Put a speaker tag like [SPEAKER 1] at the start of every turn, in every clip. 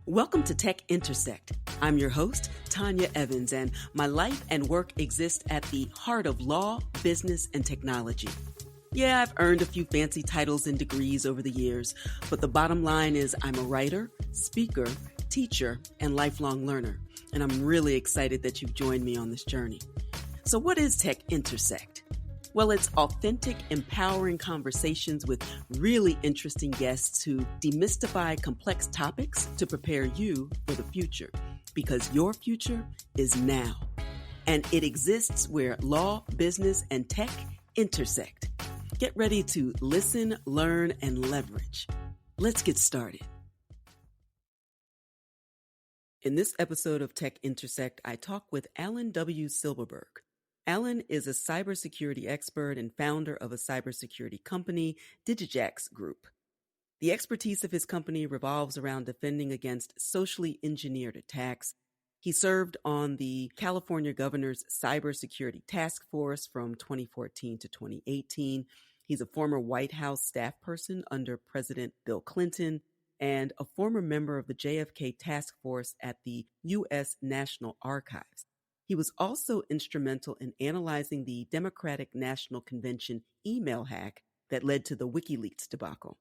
[SPEAKER 1] Welcome to Tech Intersect. I'm your host, Tanya Evans, and my life and work exist at the heart of law, business, and technology. Yeah, I've earned a few fancy titles and degrees over the years, but the bottom line is I'm a writer, speaker, teacher, and lifelong learner, and I'm really excited that you've joined me on this journey. So what is Tech Intersect? Well, it's authentic, empowering conversations with really interesting guests who demystify complex topics to prepare you for the future, because your future is now. And it exists where law, business, and tech intersect. Get ready to listen, learn, and leverage. Let's get started. In this episode of Tech Intersect, I talk with Alan W. Silberberg. Alan is a cybersecurity expert and founder of a cybersecurity company, Digijax Group. The expertise of his company revolves around defending against socially engineered attacks. He served on the California governor's cybersecurity task force from 2014 to 2018. He's a former White House staff person under President Bill Clinton and a former member of the JFK task force at the U.S. National Archives. He was also instrumental in analyzing the Democratic National Convention email hack that led to the WikiLeaks debacle.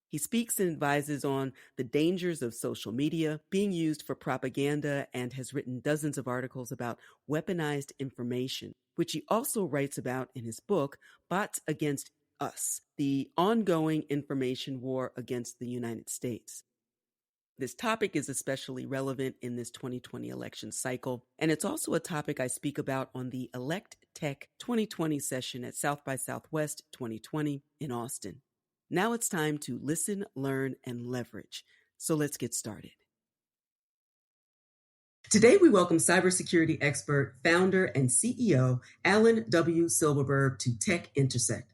[SPEAKER 1] He speaks and advises on the dangers of social media being used for propaganda and has written dozens of articles about weaponized information, which he also writes about in his book, Bots Against Us, the ongoing information war against the United States. This topic is especially relevant in this 2020 election cycle, and it's also a topic I speak about on the Elect Tech 2020 session at South by Southwest 2020 in Austin. Now it's time to listen, learn, and leverage. So let's get started. Today we welcome cybersecurity expert, founder, and CEO Alan W. Silberberg to Tech Intersect.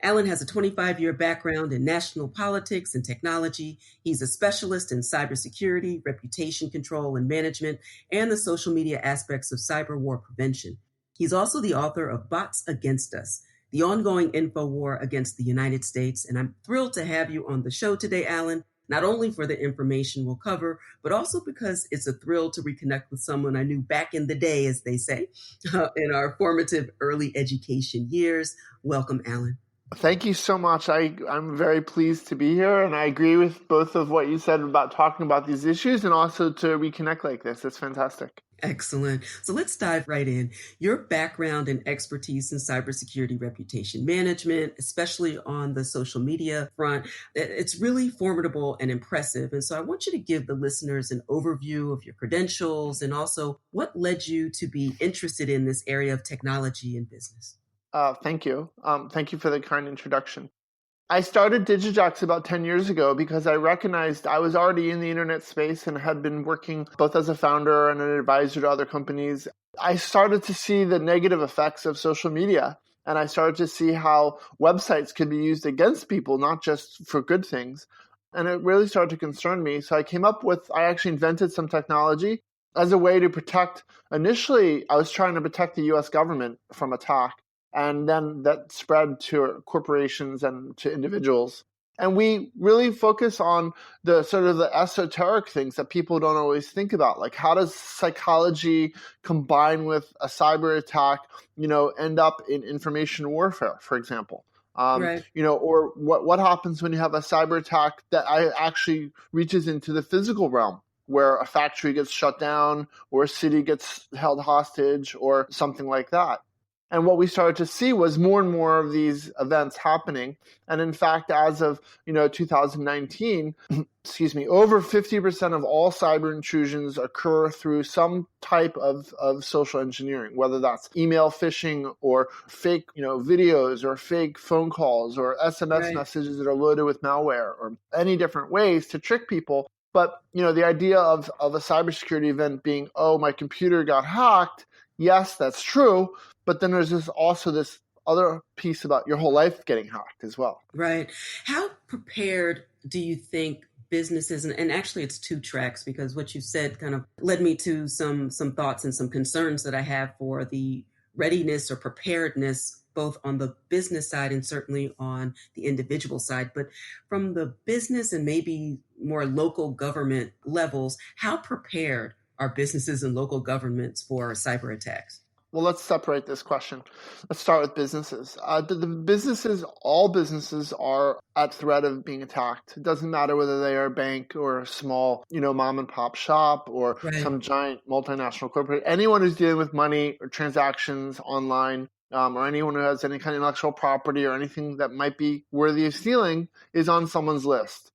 [SPEAKER 1] Alan has a 25-year background in national politics and technology. He's a specialist in cybersecurity, reputation control and management, and the social media aspects of cyber war prevention. He's also the author of Bots Against Us, the ongoing info war against the United States. And I'm thrilled to have you on the show today, Alan, not only for the information we'll cover, but also because it's a thrill to reconnect with someone I knew back in the day, as they say, in our formative early education years. Welcome, Alan.
[SPEAKER 2] Thank you so much. I'm very pleased to be here, and I agree with both of what you said about talking about these issues and also to reconnect like this. It's fantastic.
[SPEAKER 1] Excellent. So let's dive right in. Your background and expertise in cybersecurity reputation management, especially on the social media front, it's really formidable and impressive. And so I want you to give the listeners an overview of your credentials and also what led you to be interested in this area of technology and business.
[SPEAKER 2] Thank you. Thank you for the kind introduction. I started Digijax about 10 years ago because I recognized I was already in the internet space and had been working both as a founder and an advisor to other companies. I started to see the negative effects of social media, and I started to see how websites could be used against people, not just for good things. And it really started to concern me. So I actually invented some technology as a way to protect. Initially, I was trying to protect the US government from attack. And then that spread to corporations and to individuals. And we really focus on the sort of the esoteric things that people don't always think about. Like, how does psychology combine with a cyber attack, end up in information warfare, for example?
[SPEAKER 1] Right.
[SPEAKER 2] Or what happens when you have a cyber attack that actually reaches into the physical realm, where a factory gets shut down or a city gets held hostage or something like that. And what we started to see was more and more of these events happening. And in fact, as of 2019, over 50% of all cyber intrusions occur through some type of social engineering, whether that's email phishing or fake videos or fake phone calls or SMS messages that are loaded with malware or any different ways to trick people. But the idea of a cybersecurity event being, oh, my computer got hacked, yes, that's true. But then there's also this other piece about your whole life getting hacked as well.
[SPEAKER 1] Right. How prepared do you think businesses, and actually it's two tracks, because what you said kind of led me to some thoughts and some concerns that I have for the readiness or preparedness both on the business side and certainly on the individual side. But from the business and maybe more local government levels, how prepared are businesses and local governments for cyber attacks?
[SPEAKER 2] Well, let's separate this question. Let's start with businesses. The businesses, all businesses are at threat of being attacked. It doesn't matter whether they are a bank or a small, mom and pop shop or
[SPEAKER 1] Right.
[SPEAKER 2] some giant multinational corporate. Anyone who's dealing with money or transactions online, or anyone who has any kind of intellectual property or anything that might be worthy of stealing is on someone's list.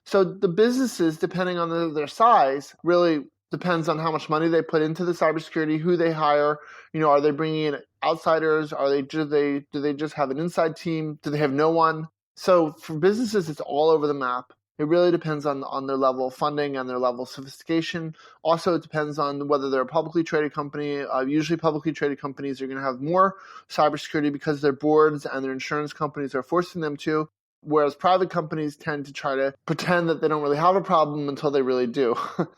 [SPEAKER 2] So the businesses, depending on their size, really depends on how much money they put into the cybersecurity, who they hire. Are they bringing in outsiders? Do they just have an inside team? Do they have no one? So for businesses, it's all over the map. It really depends on their level of funding and their level of sophistication. Also, it depends on whether they're a publicly traded company. Usually publicly traded companies are going to have more cybersecurity because their boards and their insurance companies are forcing them to. Whereas private companies tend to try to pretend that they don't really have a problem until they really do,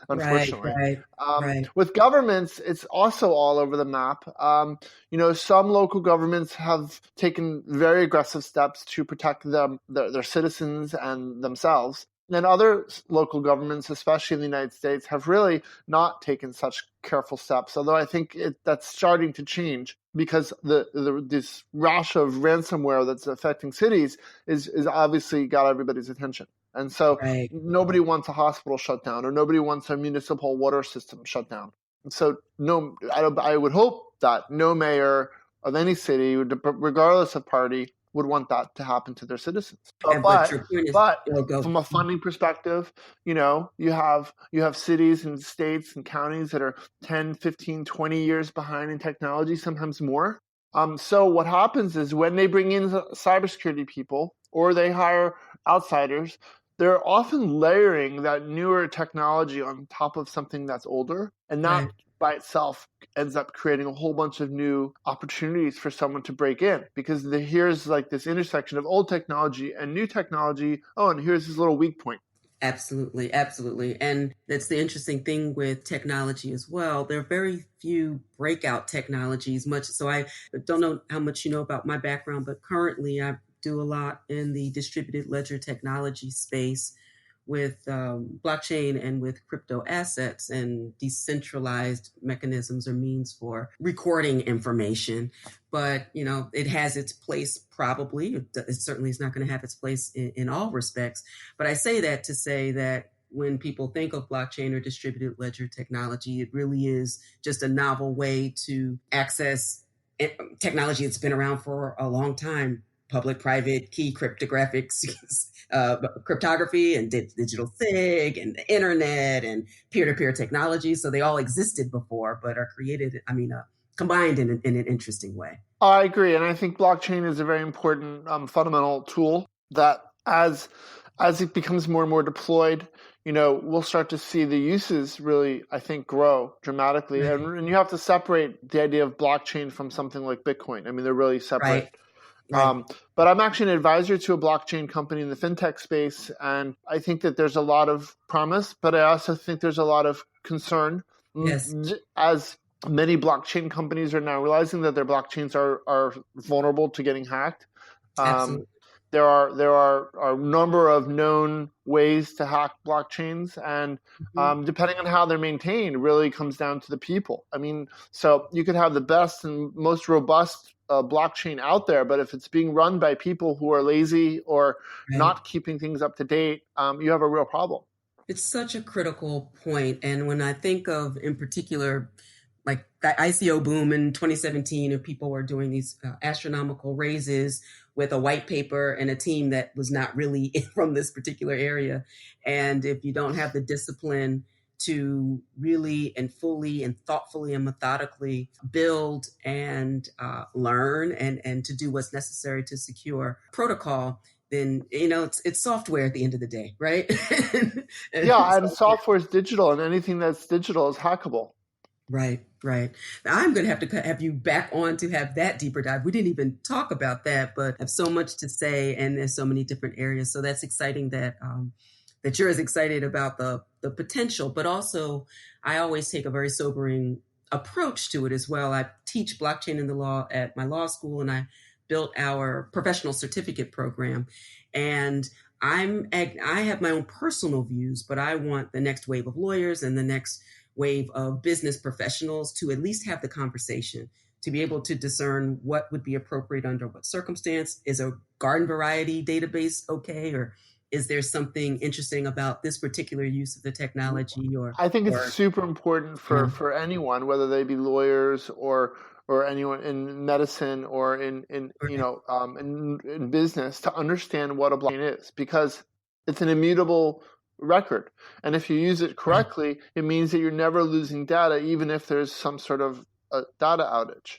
[SPEAKER 2] unfortunately.
[SPEAKER 1] Right.
[SPEAKER 2] With governments, it's also all over the map. Some local governments have taken very aggressive steps to protect their citizens and themselves. And other local governments, especially in the United States, have really not taken such careful steps, although I think that's starting to change because this rash of ransomware that's affecting cities is obviously got everybody's attention. And so
[SPEAKER 1] Right.
[SPEAKER 2] nobody wants a hospital shut down or nobody wants a municipal water system shut down. And so I would hope that no mayor of any city, regardless of party, would want that to happen to their citizens.
[SPEAKER 1] But your point is,
[SPEAKER 2] But
[SPEAKER 1] go.
[SPEAKER 2] from a funding perspective, you have cities and states and counties that are 10, 15, 20 years behind in technology, sometimes more. So what happens is when they bring in cybersecurity people or they hire outsiders, they're often layering that newer technology on top of something that's older, and that by itself ends up creating a whole bunch of new opportunities for someone to break in, because here's like this intersection of old technology and new technology. Oh, and here's this little weak point.
[SPEAKER 1] Absolutely. And that's the interesting thing with technology as well. There are very few breakout technologies, much so I don't know how much you know about my background, but currently I do a lot in the distributed ledger technology space with blockchain and with crypto assets and decentralized mechanisms or means for recording information. But, it has its place probably. It certainly is not going to have its place in all respects. But I say that to say that when people think of blockchain or distributed ledger technology, it really is just a novel way to access technology that's been around for a long time. Public-private key cryptographics, cryptography and digital SIG and the internet and peer-to-peer technology. So they all existed before, but are combined in an interesting way.
[SPEAKER 2] I agree. And I think blockchain is a very important fundamental tool that as it becomes more and more deployed, we'll start to see the uses really, I think, grow dramatically. Right. And you have to separate the idea of blockchain from something like Bitcoin. I mean, they're really separate. Right. But I'm actually an advisor to a blockchain company in the fintech space, and I think that there's a lot of promise, but I also think there's a lot of concern.
[SPEAKER 1] Yes.
[SPEAKER 2] As many blockchain companies are now realizing that their blockchains are vulnerable to getting hacked.
[SPEAKER 1] Absolutely.
[SPEAKER 2] There are a number of known ways to hack blockchains, and depending on how they're maintained, really comes down to the people. I mean, so you could have the best and most robust blockchain out there, but if it's being run by people who are lazy or not keeping things up to date, you have a real problem.
[SPEAKER 1] It's such a critical point. And when I think of, in particular, like that ICO boom in 2017, and people were doing these astronomical raises with a white paper and a team that was not really from this particular area. And if you don't have the discipline to really and fully and thoughtfully and methodically build and learn and to do what's necessary to secure protocol, then, it's software at the end of the day, right?
[SPEAKER 2] and software is digital, and anything that's digital is hackable.
[SPEAKER 1] Right. I'm going to have you back on to have that deeper dive. We didn't even talk about that, but I have so much to say, and there's so many different areas. So that's exciting that you're as excited about the potential, but also I always take a very sobering approach to it as well. I teach blockchain in the law at my law school, and I built our professional certificate program. And I have my own personal views, but I want the next wave of lawyers and the next wave of business professionals to at least have the conversation, to be able to discern what would be appropriate under what circumstance. Is a garden variety database okay? Or is there something interesting about this particular use of the technology?
[SPEAKER 2] I think it's super important for anyone, whether they be lawyers or anyone in medicine or in business, to understand what a blockchain is, because it's an immutable record. And if you use it correctly, it means that you're never losing data, even if there's some sort of a data outage.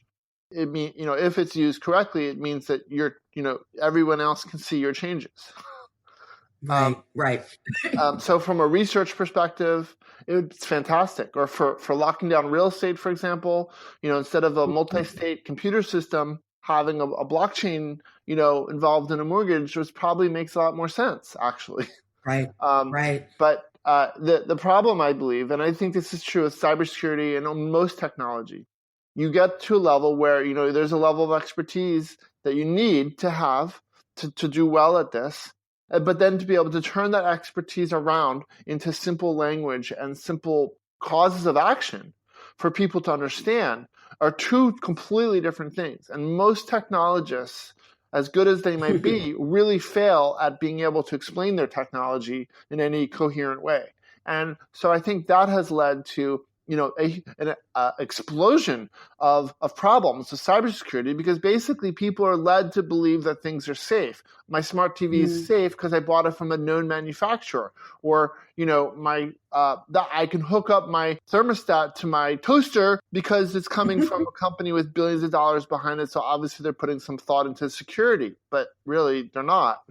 [SPEAKER 2] It mean, if it's used correctly, it means that everyone else can see your changes.
[SPEAKER 1] Right.
[SPEAKER 2] So from a research perspective, it's fantastic. Or for locking down real estate, for example, instead of a multi-state computer system, having a blockchain, involved in a mortgage probably makes a lot more sense, actually.
[SPEAKER 1] Right.
[SPEAKER 2] But the problem, I believe, and I think this is true with cybersecurity and most technology, you get to a level where, there's a level of expertise that you need to have to do well at this. But then to be able to turn that expertise around into simple language and simple causes of action for people to understand are two completely different things. And most technologists, as good as they might be, really fail at being able to explain their technology in any coherent way. And so I think that has led to an explosion of problems with cybersecurity, because basically people are led to believe that things are safe. My smart TV is safe because I bought it from a known manufacturer, or that I can hook up my thermostat to my toaster because it's coming from a company with billions of dollars behind it. So obviously they're putting some thought into security, but really they're not.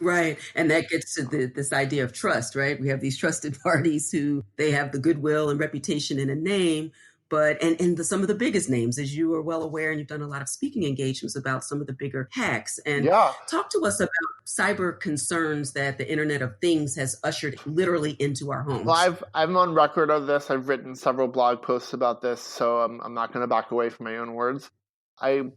[SPEAKER 1] Right. And that gets to this idea of trust, right? We have these trusted parties who they have the goodwill and reputation in a name, but some of the biggest names, as you are well aware, and you've done a lot of speaking engagements about some of the bigger hacks. And talk to us about cyber concerns that the Internet of Things has ushered literally into our homes.
[SPEAKER 2] Well, I'm on record of this. I've written several blog posts about this, so I'm not going to back away from my own words. I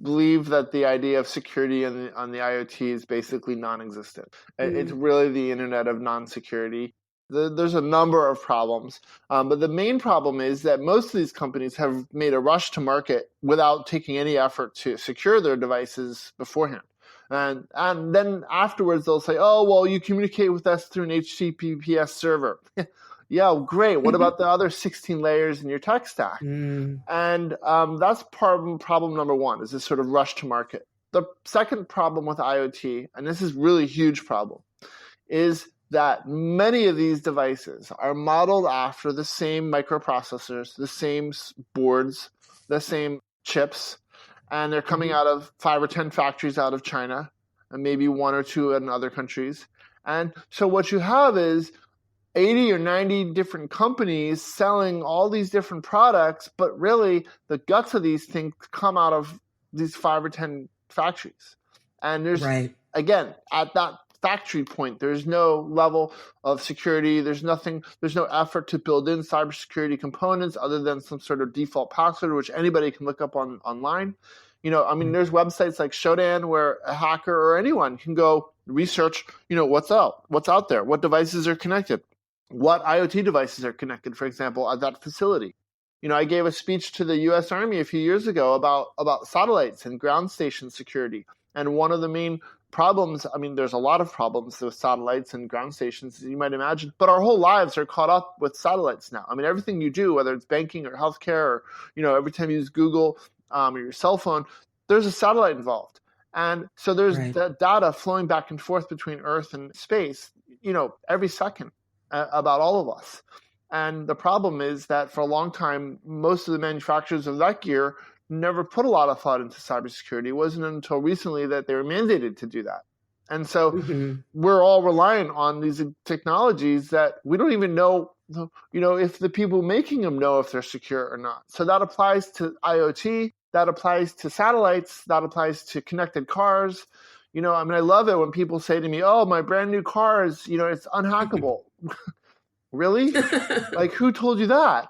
[SPEAKER 2] believe that the idea of security on the IoT is basically non-existent. It's really the internet of non-security. There's a number of problems, but the main problem is that most of these companies have made a rush to market without taking any effort to secure their devices beforehand. And then afterwards they'll say, oh, well, you communicate with us through an HTTPS server. Yeah, great. What about the other 16 layers in your tech stack? And that's problem number one, is this sort of rush to market. The second problem with IoT, and this is really a huge problem, is that many of these devices are modeled after the same microprocessors, the same boards, the same chips, and they're coming out of 5 or 10 factories out of China, and maybe 1 or 2 in other countries. And so what you have is 80 or 90 different companies selling all these different products, but really the guts of these things come out of these 5 or 10 factories. And there's, again, at that factory point, there's no level of security. There's no effort to build in cybersecurity components other than some sort of default password, which anybody can look up online. There's websites like Shodan where a hacker or anyone can go research, what's out there, what devices are connected, what IoT devices are connected, for example, at that facility. I gave a speech to the U.S. Army a few years ago about satellites and ground station security. And one of the main problems, there's a lot of problems with satellites and ground stations, as you might imagine, but our whole lives are caught up with satellites now. Everything you do, whether it's banking or healthcare or, every time you use Google or your cell phone, there's a satellite involved. And so there's the data flowing back and forth between Earth and space, every second about all of us. And the problem is that for a long time, most of the manufacturers of that gear never put a lot of thought into cybersecurity. It wasn't until recently that they were mandated to do that. And so we're all relying on these technologies that we don't even know, if the people making them know if they're secure or not. So that applies to IoT, that applies to satellites, that applies to connected cars. I love it when people say to me, oh, my brand new car is, it's unhackable. Really? Like, who told you that?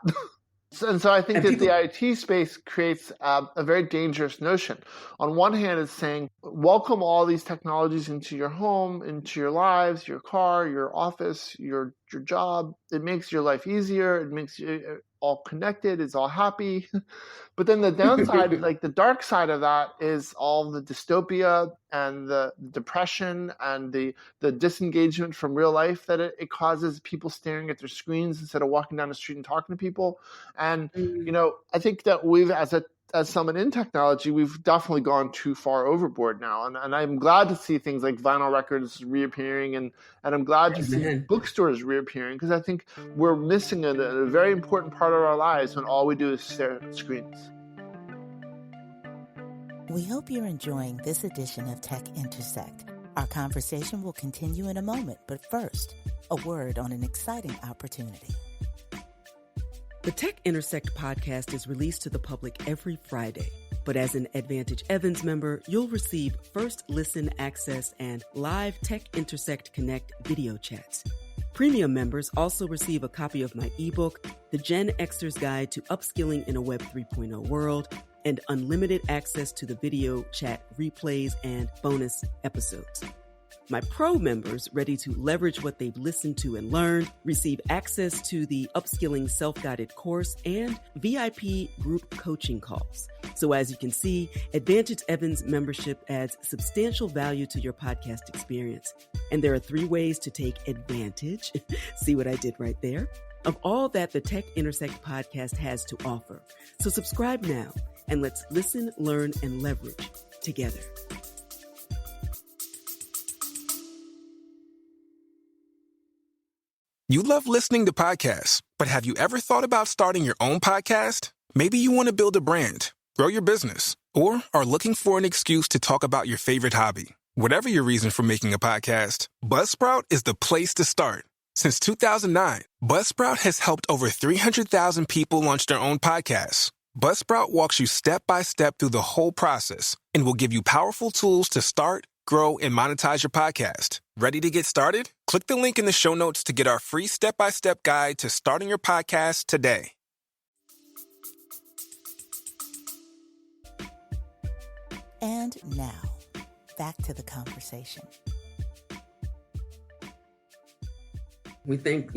[SPEAKER 2] And so I think
[SPEAKER 1] And
[SPEAKER 2] that
[SPEAKER 1] people,
[SPEAKER 2] the IT space creates a very dangerous notion. On one hand, it's saying, welcome all these technologies into your home, into your lives, your car, your office, your job. It makes your life easier. It makes you all connected. It's all happy. But then the downside, like the dark side of that, is all the dystopia and the depression and the disengagement from real life that it causes, people staring at their screens instead of walking down the street and talking to people. And, I think that as someone in technology, we've definitely gone too far overboard now. And I'm glad to see things like vinyl records reappearing, and I'm glad to see
[SPEAKER 1] Amen.
[SPEAKER 2] bookstores reappearing, because I think we're missing a very important part of our lives when all we do is stare at screens.
[SPEAKER 3] We hope you're enjoying this edition of Tech Intersect. Our conversation will continue in a moment, but first, a word on an exciting opportunity.
[SPEAKER 1] The Tech Intersect podcast is released to the public every Friday, but as an Advantage Evans member, you'll receive first listen access and live Tech Intersect Connect video chats. Premium members also receive a copy of my ebook, The Gen Xer's Guide to Upskilling in a Web 3.0 World, and unlimited access to the video chat replays and bonus episodes. My pro members, ready to leverage what they've listened to and learned, receive access to the Upskilling Self-Guided course and VIP group coaching calls. So as you can see, Advantage Evans membership adds substantial value to your podcast experience. And there are 3 ways to take advantage, see what I did right there, of all that the Tech Intersect podcast has to offer. So subscribe now, and let's listen, learn, and leverage together.
[SPEAKER 4] You love listening to podcasts, but have you ever thought about starting your own podcast? Maybe you want to build a brand, grow your business, or are looking for an excuse to talk about your favorite hobby. Whatever your reason for making a podcast, Buzzsprout is the place to start. Since 2009, Buzzsprout has helped over 300,000 people launch their own podcasts. Buzzsprout walks you step by step through the whole process and will give you powerful tools to start, grow, and monetize your podcast. Ready to get started? Click the link in the show notes to get our free step-by-step guide to starting your podcast today.
[SPEAKER 3] And now, back to the conversation.
[SPEAKER 1] We think,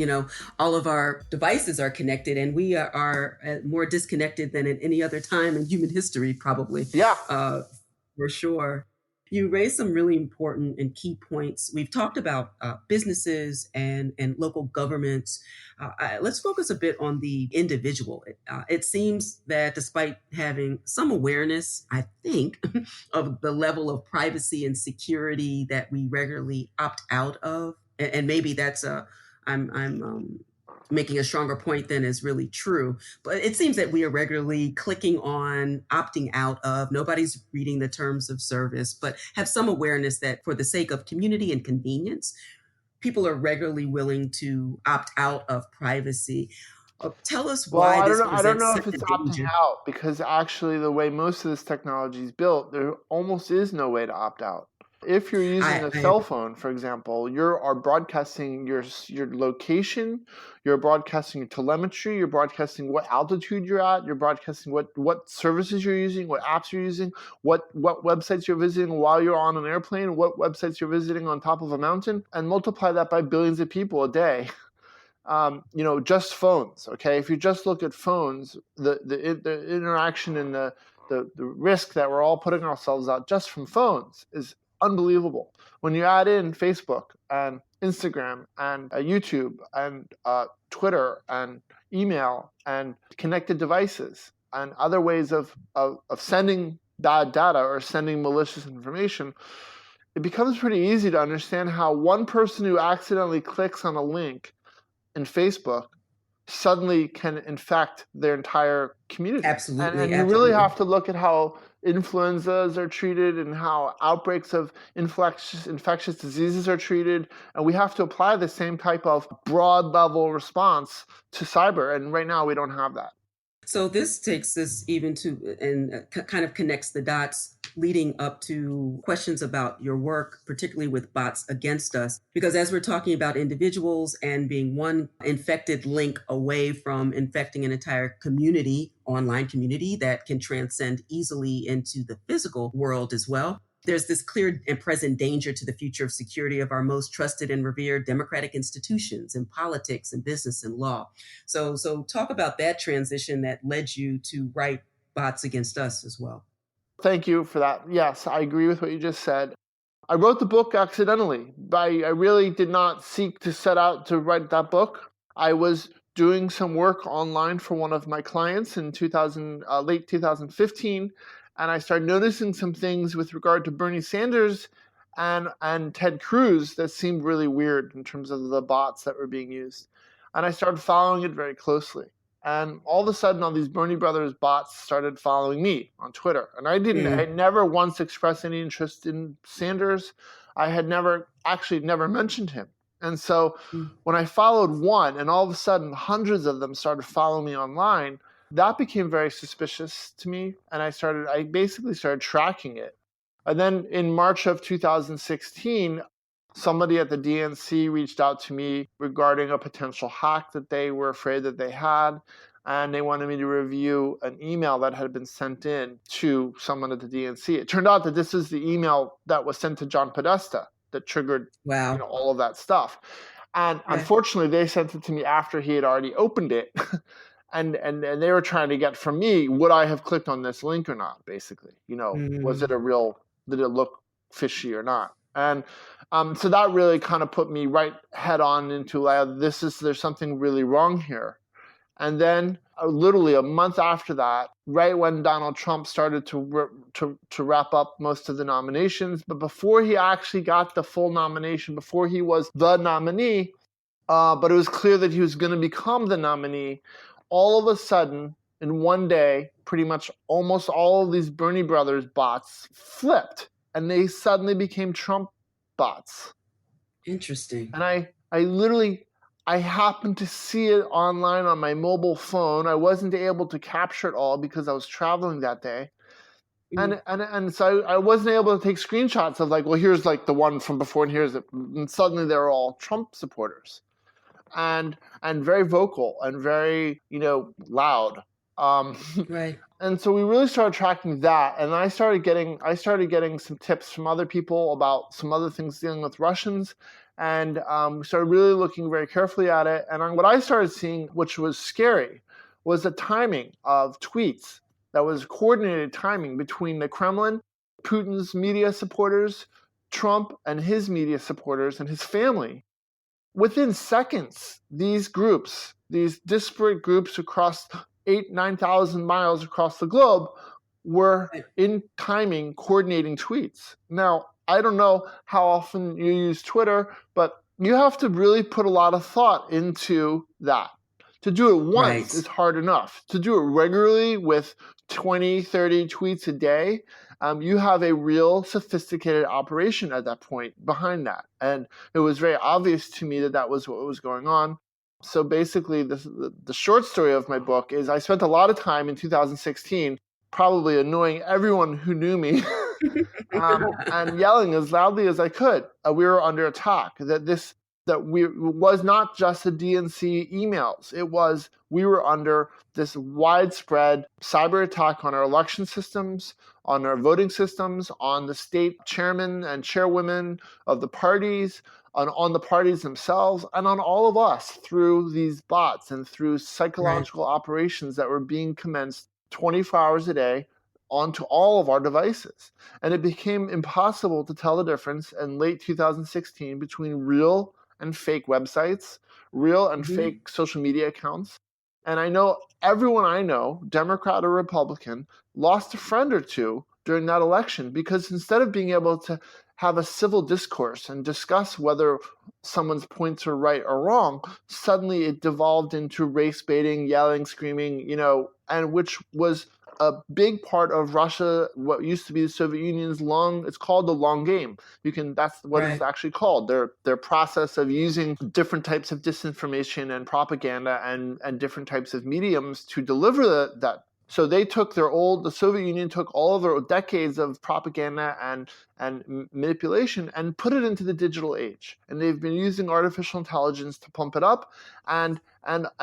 [SPEAKER 1] all of our devices are connected, and we are more disconnected than at any other time in human history, probably.
[SPEAKER 2] Yeah.
[SPEAKER 1] For sure. You raised some really important and key points. We've talked about businesses and local governments. Let's focus a bit on the individual. It seems that despite having some awareness, I think, of the level of privacy and security that we regularly opt out of, and maybe that's I'm making a stronger point than is really true. But it seems that we are regularly clicking on opting out of. Nobody's reading the terms of service, but have some awareness that for the sake of community and convenience, people are regularly willing to opt out of privacy. Tell us why
[SPEAKER 2] Well,
[SPEAKER 1] this
[SPEAKER 2] I don't
[SPEAKER 1] presents
[SPEAKER 2] know
[SPEAKER 1] such
[SPEAKER 2] if
[SPEAKER 1] a
[SPEAKER 2] it's opting
[SPEAKER 1] danger.
[SPEAKER 2] out, because actually the way most of this technology is built, there almost is no way to opt out. If you're using a cell phone, for example, you are broadcasting your location, you're broadcasting your telemetry, you're broadcasting what altitude you're at, you're broadcasting what services you're using, what apps you're using, what websites you're visiting while you're on an airplane, what websites you're visiting on top of a mountain, and multiply that by billions of people a day. Just phones. Okay, if you just look at phones, the interaction and the risk that we're all putting ourselves out just from phones is unbelievable. When you add in Facebook and Instagram and YouTube and Twitter and email and connected devices and other ways of sending bad data or sending malicious information, it becomes pretty easy to understand how one person who accidentally clicks on a link in Facebook suddenly can infect their entire community.
[SPEAKER 1] Absolutely.
[SPEAKER 2] And you really have to look at how influenzas are treated and how outbreaks of infectious diseases are treated. And we have to apply the same type of broad level response to cyber. And right now we don't have that.
[SPEAKER 1] So this takes us even to and kind of connects the dots leading up to questions about your work, particularly with bots against us. Because as we're talking about individuals and being one infected link away from infecting an entire community, online community that can transcend easily into the physical world as well, there's this clear and present danger to the future of security of our most trusted and revered democratic institutions in politics and business and law. So talk about that transition that led you to write Bots Against Us as well.
[SPEAKER 2] Thank you for that. Yes, I agree with what you just said. I wrote the book accidentally. I really did not seek to set out to write that book. I was doing some work online for one of my clients in late 2015, and I started noticing some things with regard to Bernie Sanders and Ted Cruz that seemed really weird in terms of the bots that were being used. And I started following it very closely. And all of a sudden, all these Bernie Brothers bots started following me on Twitter. And I never once expressed any interest in Sanders. I had never mentioned him. And so when I followed one, and all of a sudden hundreds of them started following me online, that became very suspicious to me. And I basically started tracking it. And then in March of 2016, somebody at the DNC reached out to me regarding a potential hack that they were afraid that they had, and they wanted me to review an email that had been sent in to someone at the DNC. It turned out that this is the email that was sent to John Podesta that triggered all of that stuff. And unfortunately, they sent it to me after he had already opened it. And they were trying to get from me, would I have clicked on this link or not, basically. Was it did it look fishy or not? And so that really kind of put me right head on into there's something really wrong here. And then literally a month after that, right when Donald Trump started to wrap up most of the nominations, but before he actually got the full nomination, before he was the nominee, but it was clear that he was going to become the nominee, all of a sudden, in one day, pretty much almost all of these Bernie Brothers bots flipped. And they suddenly became Trump bots.
[SPEAKER 1] Interesting.
[SPEAKER 2] And I happened to see it online on my mobile phone. I wasn't able to capture it all because I was traveling that day. And so I wasn't able to take screenshots of here's the one from before and here's it. And suddenly they're all Trump supporters. And very vocal and very, loud.
[SPEAKER 1] Right.
[SPEAKER 2] And so we really started tracking that, and I started getting some tips from other people about some other things dealing with Russians, and we started really looking very carefully at it. And what I started seeing, which was scary, was the timing of tweets. That was coordinated timing between the Kremlin, Putin's media supporters, Trump and his media supporters, and his family. Within seconds, these groups, these disparate groups across 9,000 miles across the globe were in timing coordinating tweets. Now, I don't know how often you use Twitter, but you have to really put a lot of thought into that. To do it once is hard enough. To do it regularly with 20, 30 tweets a day, you have a real sophisticated operation at that point behind that. And it was very obvious to me that was what was going on. So basically, the short story of my book is I spent a lot of time in 2016 probably annoying everyone who knew me and yelling as loudly as I could. We were under attack. It was not just the DNC emails. We were under this widespread cyber attack on our election systems, on our voting systems, on the state chairmen and chairwomen of the parties, on the parties themselves, and on all of us through these bots and through psychological operations that were being commenced 24 hours a day onto all of our devices. And it became impossible to tell the difference in late 2016 between real and fake websites, real and fake social media accounts. And I know everyone I know, Democrat or Republican, lost a friend or two during that election because instead of being able to have a civil discourse and discuss whether someone's points are right or wrong, suddenly it devolved into race baiting, yelling, screaming, and which was a big part of Russia, what used to be the Soviet Union's it's called the long game. That's what it's actually called. Their process of using different types of disinformation and propaganda and different types of mediums to deliver that. So they took the Soviet Union took all of their decades of propaganda and manipulation and put it into the digital age. And they've been using artificial intelligence to pump it up. And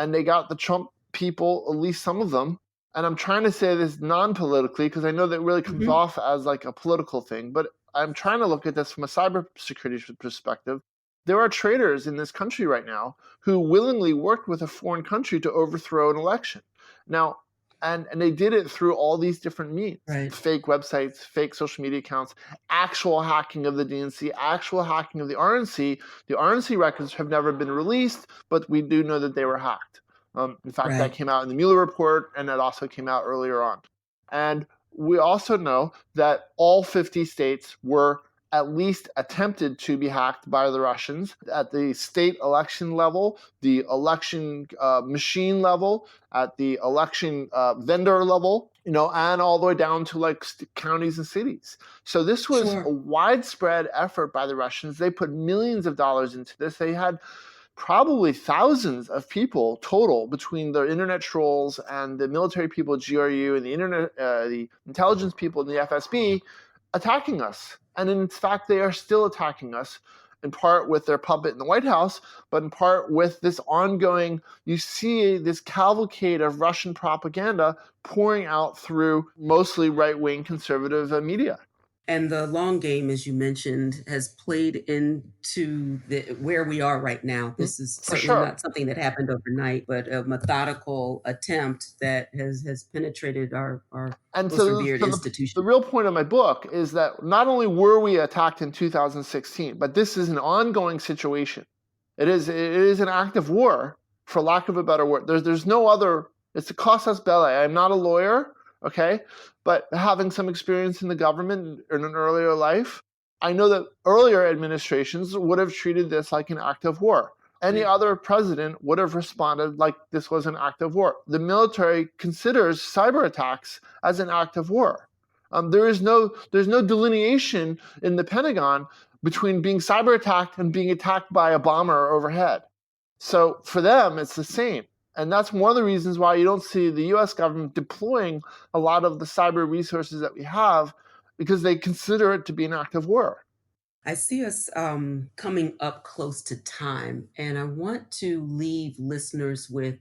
[SPEAKER 2] they got the Trump people, at least some of them. And I'm trying to say this non-politically because I know that really comes off as like a political thing. But I'm trying to look at this from a cybersecurity perspective. There are traitors in this country right now who willingly worked with a foreign country to overthrow an election. Now, and they did it through all these different means, fake websites, fake social media accounts, actual hacking of the DNC, actual hacking of the RNC. The RNC records have never been released, but we do know that they were hacked. In fact, that came out in the Mueller report, and that also came out earlier on. And we also know that all 50 states were at least attempted to be hacked by the Russians at the state election level, the election machine level, at the election vendor level, and all the way down to like counties and cities. So this was a widespread effort by the Russians. They put millions of dollars into this. They had probably thousands of people total between the internet trolls and the military people at GRU and the intelligence people in the FSB attacking us. And in fact, they are still attacking us, in part with their puppet in the White House, but in part with this ongoing, you see this cavalcade of Russian propaganda pouring out through mostly right-wing conservative media.
[SPEAKER 1] And the long game, as you mentioned, has played into where we are right now. This is certainly not something that happened overnight, but a methodical attempt that has penetrated our most revered institutions.
[SPEAKER 2] The real point of my book is that not only were we attacked in 2016, but this is an ongoing situation. It is an act of war, for lack of a better word. There's no other. It's a casus belli. I'm not a lawyer. Okay, but having some experience in the government in an earlier life, I know that earlier administrations would have treated this like an act of war. Any other president would have responded like this was an act of war. The military considers cyber attacks as an act of war. There's no delineation in the Pentagon between being cyber attacked and being attacked by a bomber overhead. So for them, it's the same. And that's one of the reasons why you don't see the U.S. government deploying a lot of the cyber resources that we have, because they consider it to be an act of war.
[SPEAKER 1] I see us coming up close to time, and I want to leave listeners with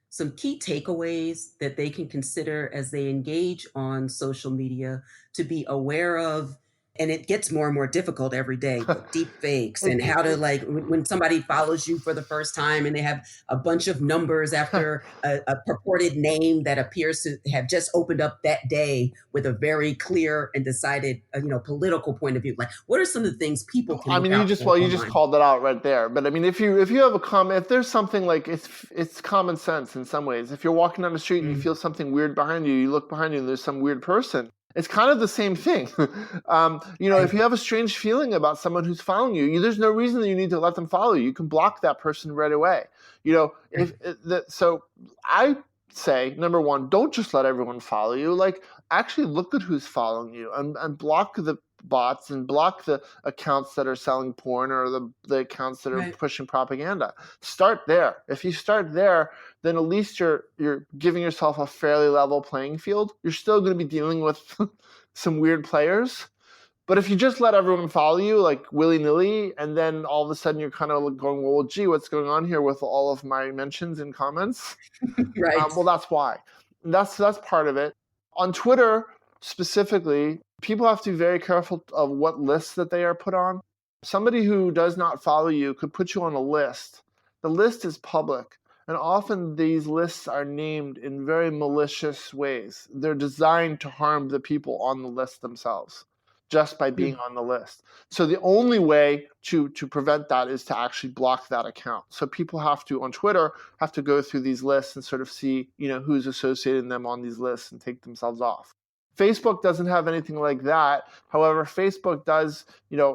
[SPEAKER 1] some key takeaways that they can consider as they engage on social media to be aware of. And it gets more and more difficult every day with deep fakes and how to, like, when somebody follows you for the first time and they have a bunch of numbers after a purported name that appears to have just opened up that day with a very clear and decided, political point of view. Like, what are some of the things people can
[SPEAKER 2] you just called that out right there. But I mean, if you have a comment, if there's something like it's common sense in some ways. If you're walking down the street and you feel something weird behind you, you look behind you and there's some weird person. It's kind of the same thing. If you have a strange feeling about someone who's following you, there's no reason that you need to let them follow you. You can block that person right away. So I say, number one, don't just let everyone follow you. Like, actually look at who's following you and block the bots and block the accounts that are selling porn or the accounts that are pushing propaganda. Start there. If you start there, then at least you're giving yourself a fairly level playing field. You're still going to be dealing with some weird players. But if you just let everyone follow you like willy-nilly, and then all of a sudden you're kind of going, well, gee, what's going on here with all of my mentions and comments? Well, that's why. That's part of it. On Twitter specifically, people have to be very careful of what lists that they are put on. Somebody who does not follow you could put you on a list. The list is public, and often these lists are named in very malicious ways. They're designed to harm the people on the list themselves just by being on the list. So the only way to prevent that is to actually block that account. So people have to, on Twitter, have to go through these lists and sort of see, who's associated in them on these lists and take themselves off. Facebook doesn't have anything like that. However, Facebook does,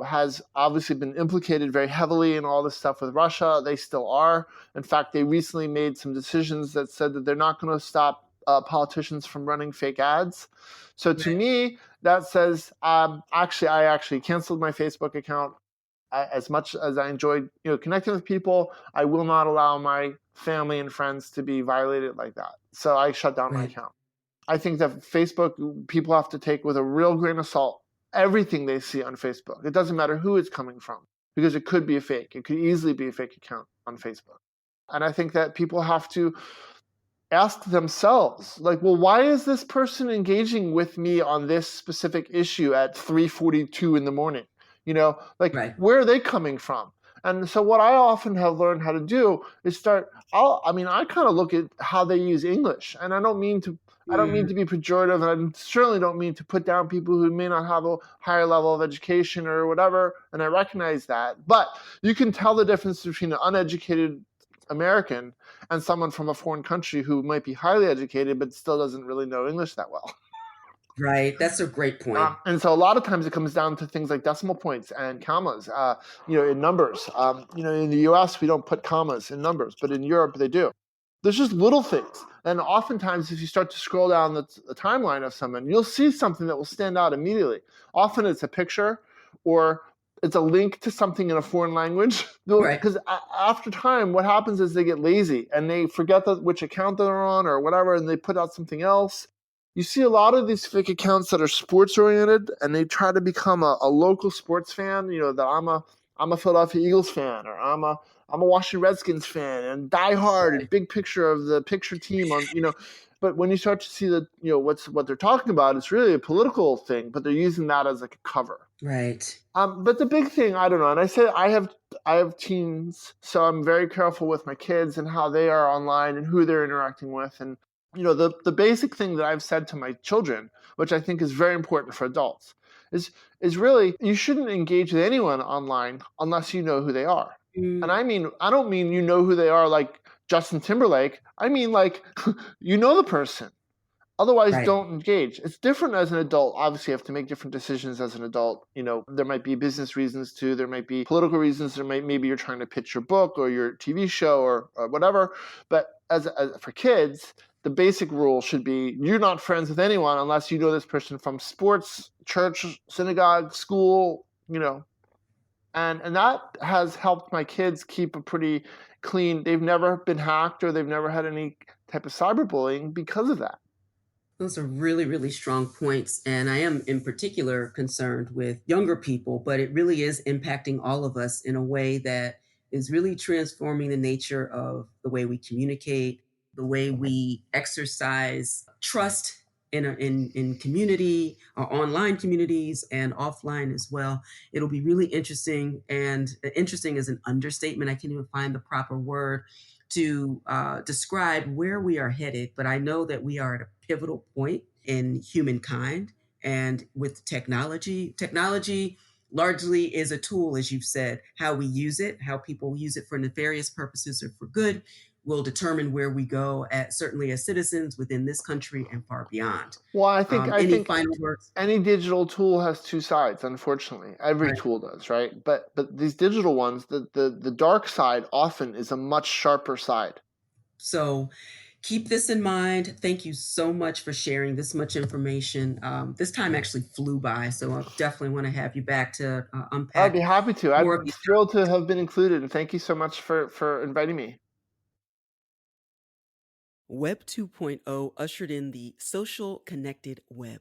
[SPEAKER 2] has obviously been implicated very heavily in all this stuff with Russia. They still are. In fact, they recently made some decisions that said that they're not going to stop politicians from running fake ads. So to me, that says, I actually canceled my Facebook account. As much as I enjoyed, connecting with people, I will not allow my family and friends to be violated like that. So I shut down my account. I think that Facebook, people have to take with a real grain of salt everything they see on Facebook. It doesn't matter who it's coming from, because it could be a fake. It could easily be a fake account on Facebook. And I think that people have to ask themselves, like, well, why is this person engaging with me on this specific issue at 3:42 in the morning? Where are they coming from? And so what I often have learned how to do is I kind of look at how they use English. And I don't mean to be pejorative, and I certainly don't mean to put down people who may not have a higher level of education or whatever, and I recognize that. But you can tell the difference between an uneducated American and someone from a foreign country who might be highly educated but still doesn't really know English that well.
[SPEAKER 1] Right. That's a great point.
[SPEAKER 2] And so a lot of times it comes down to things like decimal points and commas, in numbers. In the US, we don't put commas in numbers, but in Europe, they do. There's just little things. And oftentimes, if you start to scroll down the timeline of someone, you'll see something that will stand out immediately. Often it's a picture, or it's a link to something in a foreign language. Because after time, what happens is they get lazy and they forget which account they're on or whatever, and they put out something else. You see a lot of these fake accounts that are sports oriented, and they try to become a local sports fan. That I'm a Philadelphia Eagles fan, or I'm a Washington Redskins fan, and die hard, and big picture of the picture team on. But when you start to see what they're talking about, it's really a political thing, but they're using that as like a cover.
[SPEAKER 1] Right.
[SPEAKER 2] But the big thing, I don't know, and I say I have teens, so I'm very careful with my kids and how they are online and who they're interacting with. And the basic thing that I've said to my children, which I think is very important for adults, is really, you shouldn't engage with anyone online unless you know who they are. And I don't mean you know who they are like Justin Timberlake. I mean like you know the person. Otherwise, don't engage. It's different as an adult. Obviously, you have to make different decisions as an adult. There might be business reasons too. There might be political reasons. Maybe you're trying to pitch your book or your TV show or whatever. But as for kids, the basic rule should be you're not friends with anyone unless you know this person from sports, church, synagogue, school, And that has helped my kids keep a pretty clean. They've never been hacked or they've never had any type of cyberbullying because of that.
[SPEAKER 1] Those are really, really strong points. And I am in particular concerned with younger people, but it really is impacting all of us in a way that is really transforming the nature of the way we communicate, the way we exercise trust in community, our online communities, and offline as well. It'll be really interesting, and interesting is an understatement. I can't even find the proper word to describe where we are headed, but I know that we are at a pivotal point in humankind. And with technology largely is a tool, as you've said. How we use it, how people use it for nefarious purposes or for good, will determine where we go, certainly as citizens within this country and far beyond.
[SPEAKER 2] Well, I think
[SPEAKER 1] final words?
[SPEAKER 2] Any digital tool has two sides, unfortunately. Every tool does, right? But these digital ones, the dark side often is a much sharper side.
[SPEAKER 1] So keep this in mind. Thank you so much for sharing this much information. This time actually flew by, so I definitely want to have you back to unpack.
[SPEAKER 2] I'd be happy to. I'm thrilled to have been included, and thank you so much for inviting me.
[SPEAKER 1] Web 2.0 ushered in the social connected web.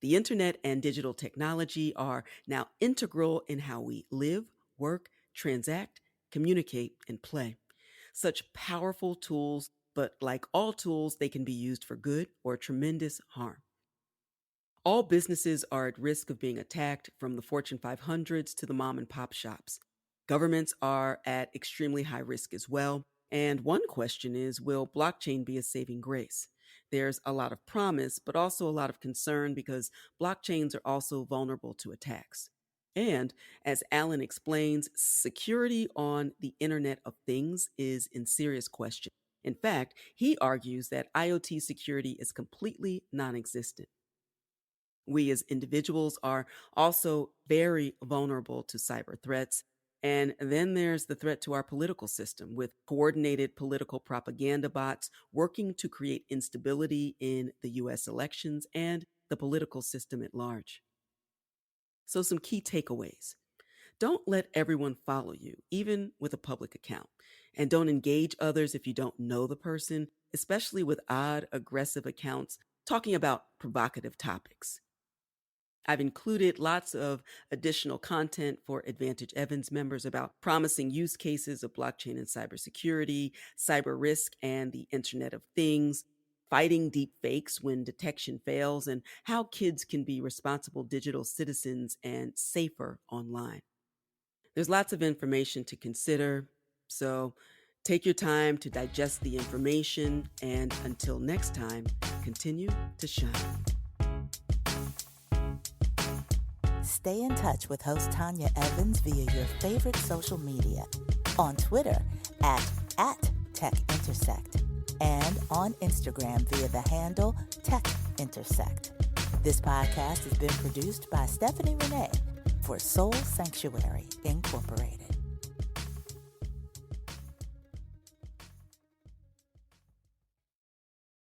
[SPEAKER 1] The internet and digital technology are now integral in how we live, work, transact, communicate, and play. Such powerful tools, but like all tools, they can be used for good or tremendous harm. All businesses are at risk of being attacked, from the Fortune 500s to the mom and pop shops. Governments are at extremely high risk as well. And one question is, will blockchain be a saving grace? There's a lot of promise, but also a lot of concern, because blockchains are also vulnerable to attacks. And as Alan explains, security on the Internet of Things is in serious question. In fact, he argues that IoT security is completely non-existent. We as individuals are also very vulnerable to cyber threats. And then there's the threat to our political system with coordinated political propaganda bots working to create instability in the US elections and the political system at large. So, some key takeaways. Don't let everyone follow you, even with a public account. And don't engage others if you don't know the person, especially with odd, aggressive accounts talking about provocative topics. I've included lots of additional content for Advantage Evans members about promising use cases of blockchain and cybersecurity, cyber risk and the Internet of Things, fighting deep fakes when detection fails, and how kids can be responsible digital citizens and safer online. There's lots of information to consider, so take your time to digest the information, and until next time, continue to shine.
[SPEAKER 3] Stay in touch with host Tanya Evans via your favorite social media. On Twitter at TechIntersect and on Instagram via the handle TechIntersect. This podcast has been produced by Stephanie Renee for Soul Sanctuary Incorporated.